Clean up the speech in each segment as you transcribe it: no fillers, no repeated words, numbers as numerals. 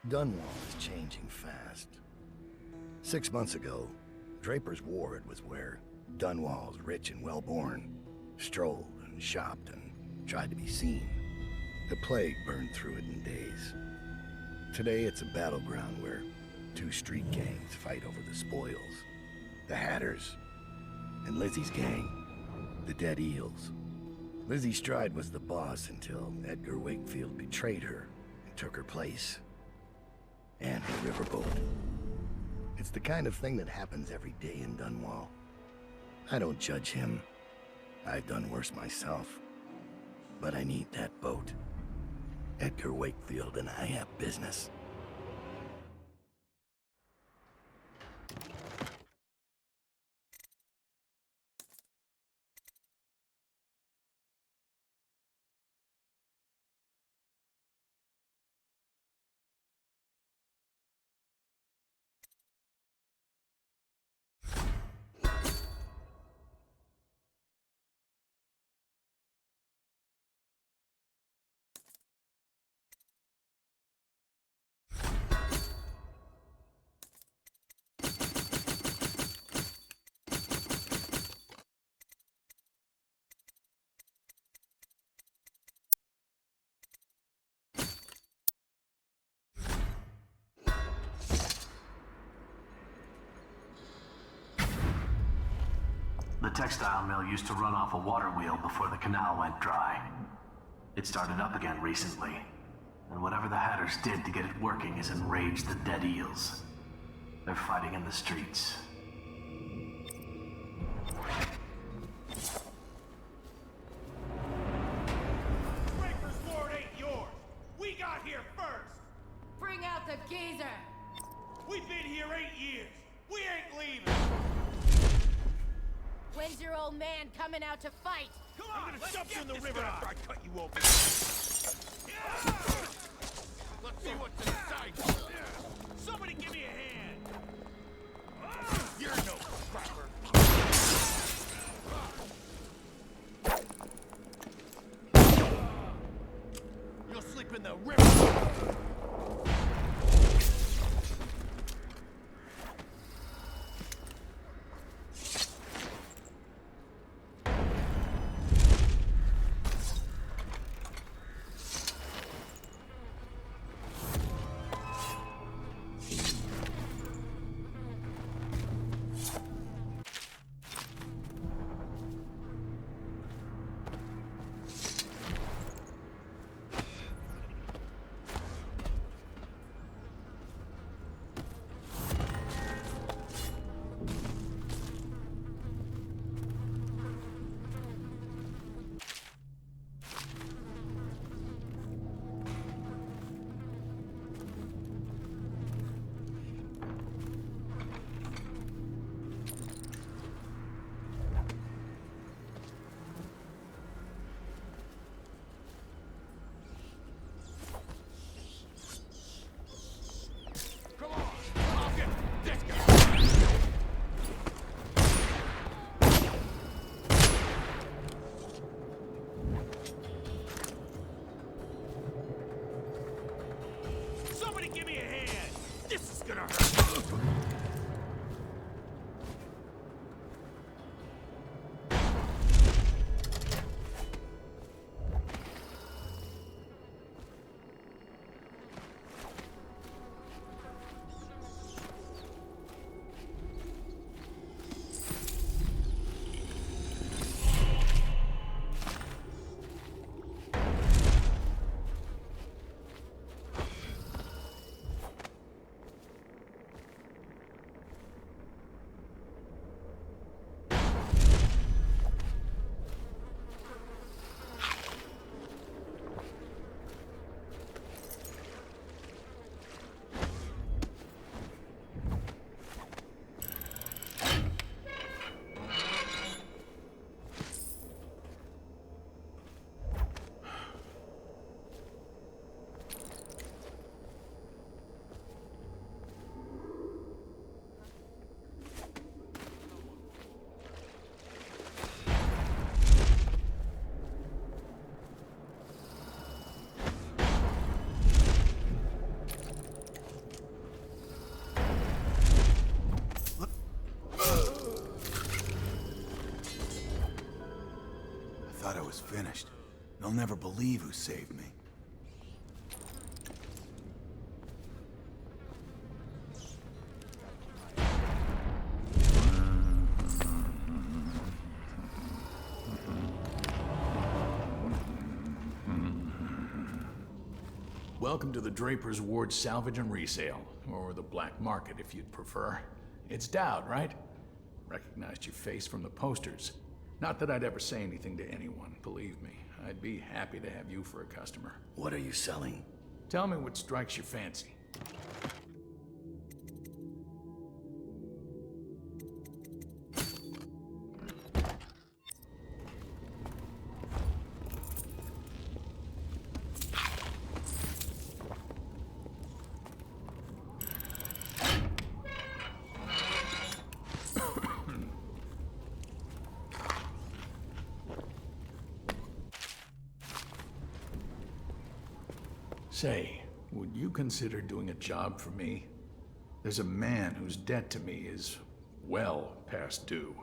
Dunwall is changing fast. 6 months ago, Draper's Ward was where Dunwall's rich and well-born strolled and shopped and tried to be seen. The plague burned through it in days. Today it's a battleground where two street gangs fight over the spoils. The Hatters and Lizzie's gang, the Dead Eels. Lizzie Stride was the boss until Edgar Wakefield betrayed her and took her place. And her riverboat. It's the kind of thing that happens every day in Dunwall. I don't judge him. I've done worse myself. But I need that boat. Edgar Wakefield and I have business. The textile mill used to run off a water wheel before the canal went dry. It started up again recently, and whatever the Hatters did to get it working has enraged the Dead Eels. They're fighting in the streets. Draper's Ward ain't yours! We got here first! Bring out the geezer! We've been here 8 years! We ain't leaving! When's your old man coming out to fight? Come on, I'm gonna dump you in the river after I cut you open! Let's see what's inside! Somebody give me a hand! You're no scrapper! You'll sleep in the river! was finished. They'll never believe who saved me. Welcome to the Draper's Ward Salvage and Resale, or the Black Market if you'd prefer. It's Dowd, right? Recognized your face from the posters. Not that I'd ever say anything to anyone, believe me. I'd be happy to have you for a customer. What are you selling? Tell me what strikes your fancy. Say, would you consider doing a job for me? There's a man whose debt to me is well past due.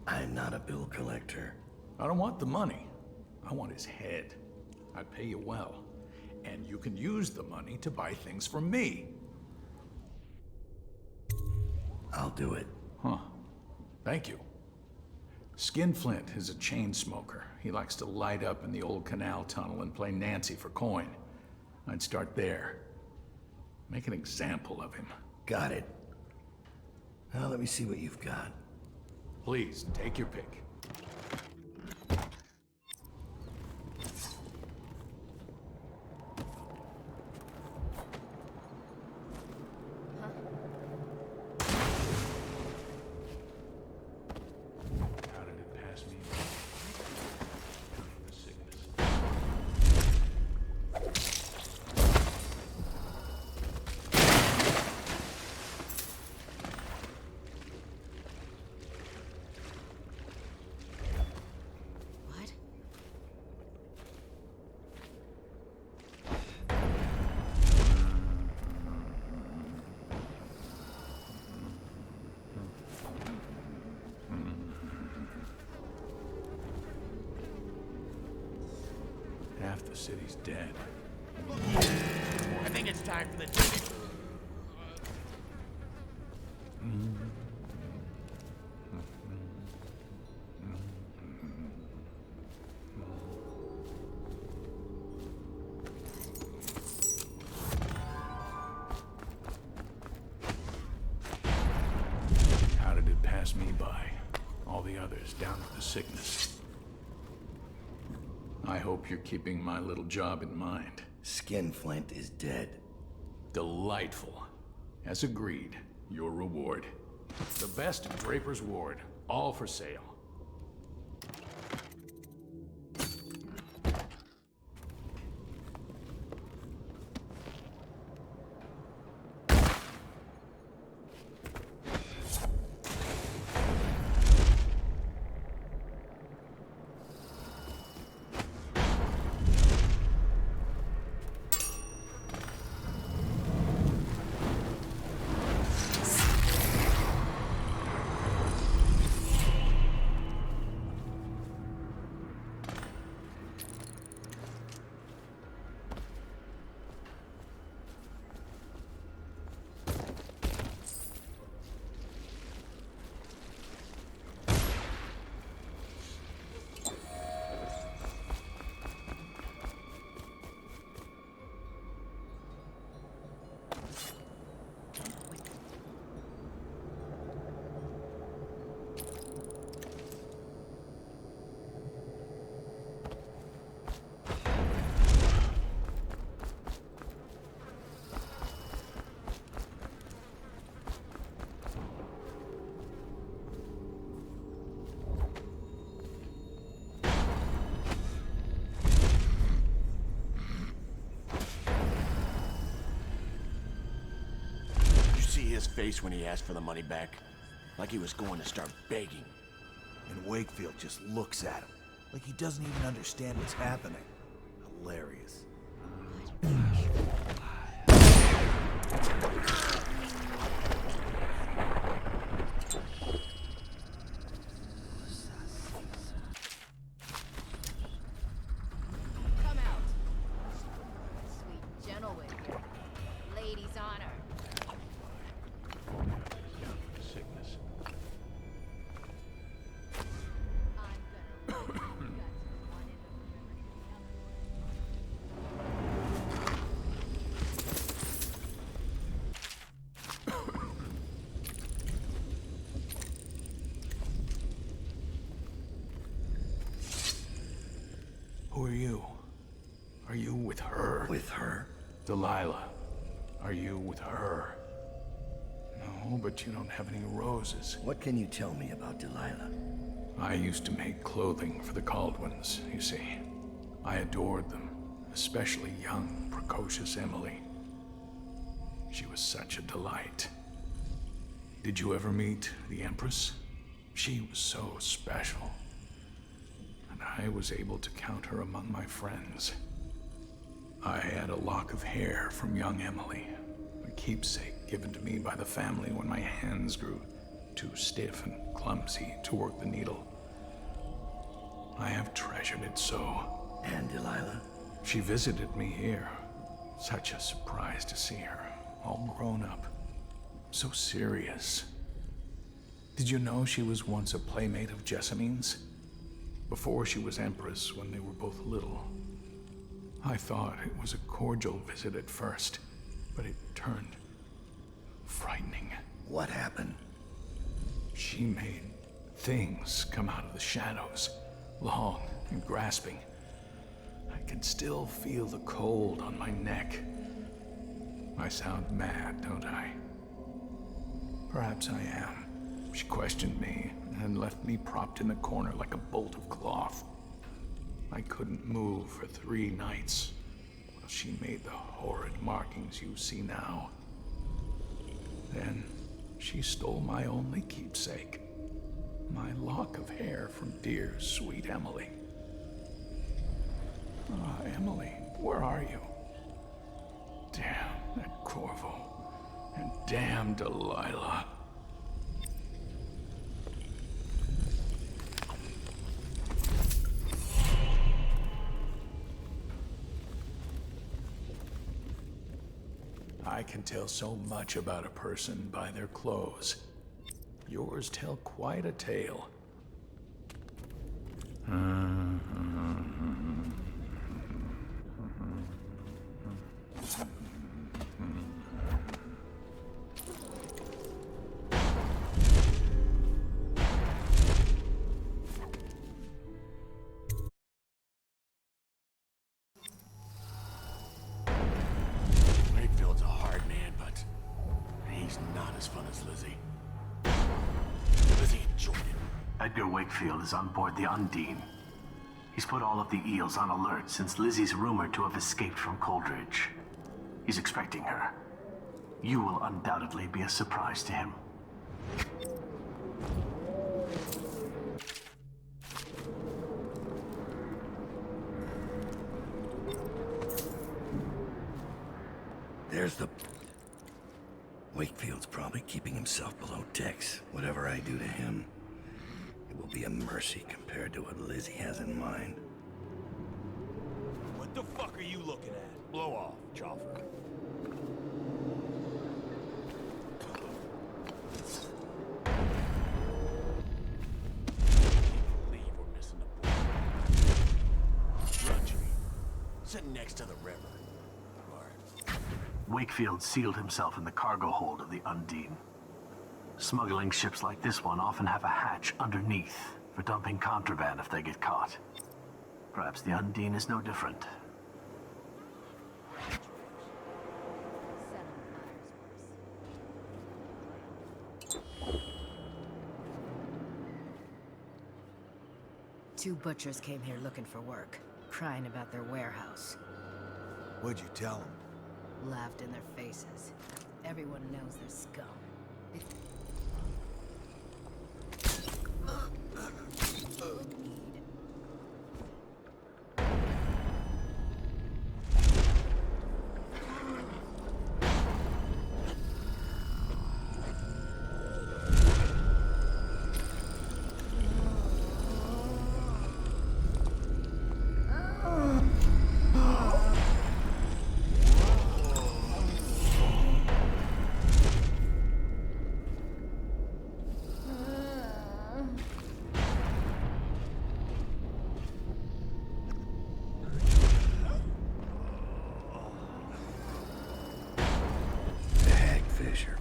I'm not a bill collector. I don't want the money. I want his head. I'd pay you well. And you can use the money to buy things from me. I'll do it. Huh. Thank you. Skinflint is a chain smoker. He likes to light up in the old canal tunnel and play Nancy for coin. I'd start there. Make an example of him. Got it. Now let me see what you've got. Please, take your pick. How did it pass me? The sickness. What? Half the city's dead. I think it's time for the ticket. How did it pass me by? All the others down with the sickness. I hope you're keeping my little job in mind. Skinflint is dead. Delightful. As agreed, your reward. The best of Draper's Ward, all for sale. His face when he asked for the money back. Like he was going to start begging. And Wakefield just looks at him, like he doesn't even understand what's happening. Hilarious. With her? Delilah, are you with her? No, but you don't have any roses. What can you tell me about Delilah? I used to make clothing for the Caldwins, you see. I adored them, especially young, precocious Emily. She was such a delight. Did you ever meet the Empress? She was so special. And I was able to count her among my friends. I had a lock of hair from young Emily, a keepsake given to me by the family when my hands grew too stiff and clumsy to work the needle. I have treasured it so. And Delilah? She visited me here. Such a surprise to see her, all grown up. So serious. Did you know she was once a playmate of Jessamine's? Before she was Empress, when they were both little. I thought it was a cordial visit at first, but it turned frightening. What happened? She made things come out of the shadows, long and grasping. I can still feel the cold on my neck. I sound mad, don't I? Perhaps I am. She questioned me and left me propped in the corner like a bolt of cloth. I couldn't move for 3 nights while she made the horrid markings you see now. Then she stole my only keepsake, my lock of hair from dear, sweet Emily. Ah, Emily, where are you? Damn that Corvo, and damn Delilah. I can tell so much about a person by their clothes. Yours tell quite a tale. Wakefield's a hard man, but he's not as fun as Lizzie. Lizzie enjoyed it. Edgar Wakefield is on board the Undine. He's put all of the eels on alert since Lizzie's rumored to have escaped from Coldridge. He's expecting her. You will undoubtedly be a surprise to him. There's the... Wakefield's probably keeping himself below decks. Whatever I do to him, it will be a mercy compared to what Lizzie has in mind. What the fuck are you looking at? Blow off, Chauffeur. Believe we're missing the point. Drudgery. Sitting next to the river. Wakefield sealed himself in the cargo hold of the Undine. Smuggling ships like this one often have a hatch underneath for dumping contraband if they get caught. Perhaps the Undine is no different. Two butchers came here looking for work, crying about their warehouse. What'd you tell him? Laughed in their faces. Everyone knows they're scum.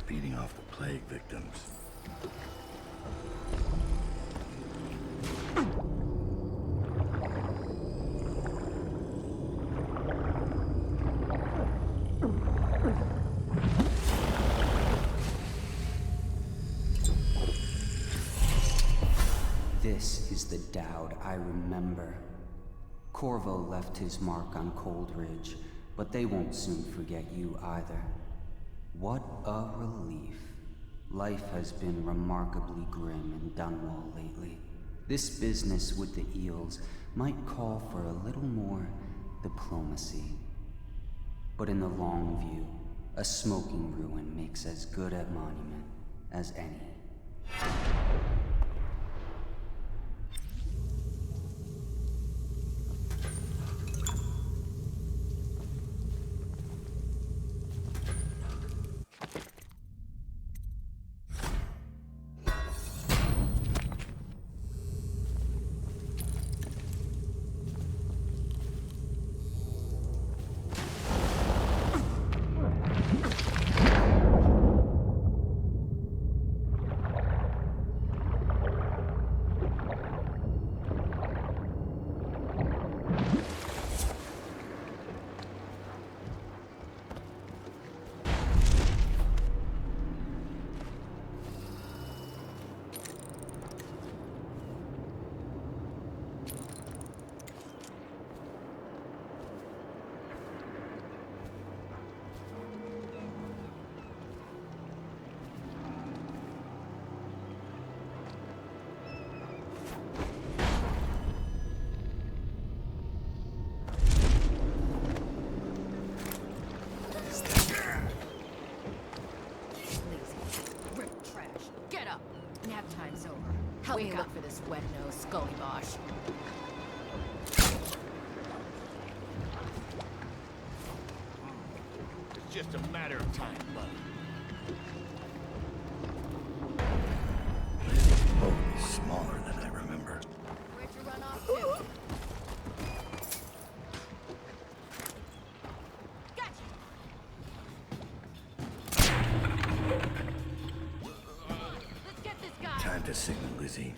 Beating off the plague victims. This is the Dowd I remember. Corvo left his mark on Cold Ridge, but they won't soon forget you either. What a relief. Life has been remarkably grim in Dunwall lately. This business with the eels might call for a little more diplomacy. But in the long view, a smoking ruin makes as good a monument as any. Help me look for this wet-nosed scully bosh. It's just a matter of time, buddy. This boat is smaller than I remember. Where'd you run off to? Gotcha! Let's get this guy! Time to signal Lizzie.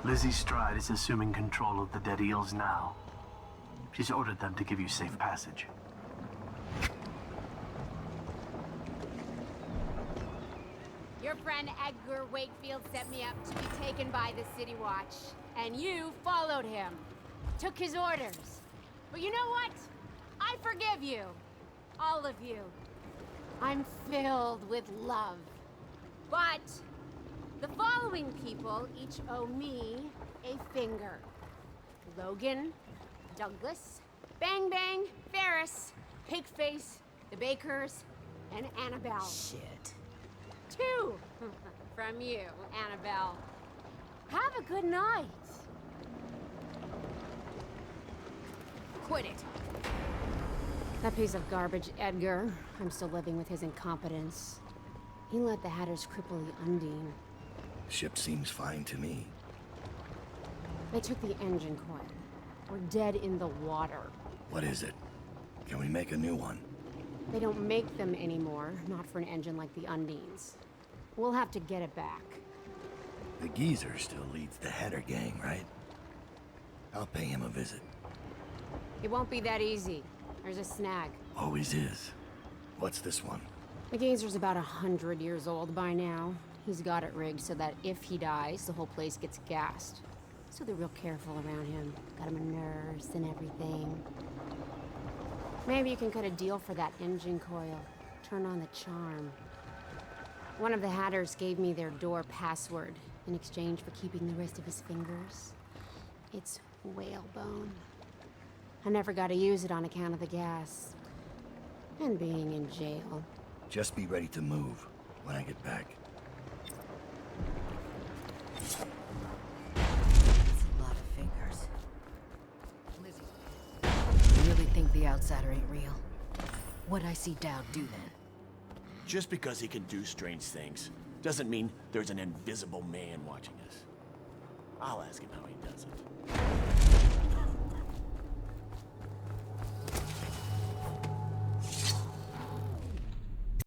Lizzie Stride is assuming control of the dead eels now. She's ordered them to give you safe passage. Your friend Edgar Wakefield sent me up to be taken by the City Watch, and you followed him. Took his orders. But you know what? I forgive you. All of you. I'm filled with love. But the following people each owe me a finger. Logan, Douglas, Bang Bang, Ferris, Pigface, the Bakers, and Annabelle. Shit. 2 from you, Annabelle. Have a good night. Quit it. That piece of garbage, Edgar. I'm still living with his incompetence. He let the Hatters cripple the Undine. Ship seems fine to me. They took the engine coil. We're dead in the water. What is it? Can we make a new one? They don't make them anymore, not for an engine like the Undine's. We'll have to get it back. The geezer still leads the Hatter gang, right? I'll pay him a visit. It won't be that easy. There's a snag. Always is. What's this one? The geezer's about 100 years old by now. He's got it rigged so that if he dies, the whole place gets gassed. So they're real careful around him. Got him a nurse and everything. Maybe you can cut a deal for that engine coil. Turn on the charm. One of the Hatters gave me their door password in exchange for keeping the rest of his fingers. It's whalebone. I never got to use it on account of the gas. And being in jail. Just be ready to move when I get back. That's a lot of fingers. Lizzie, you really think the outsider ain't real? What'd I see Dowd do then? Just because he can do strange things doesn't mean there's an invisible man watching us. I'll ask him how he does it.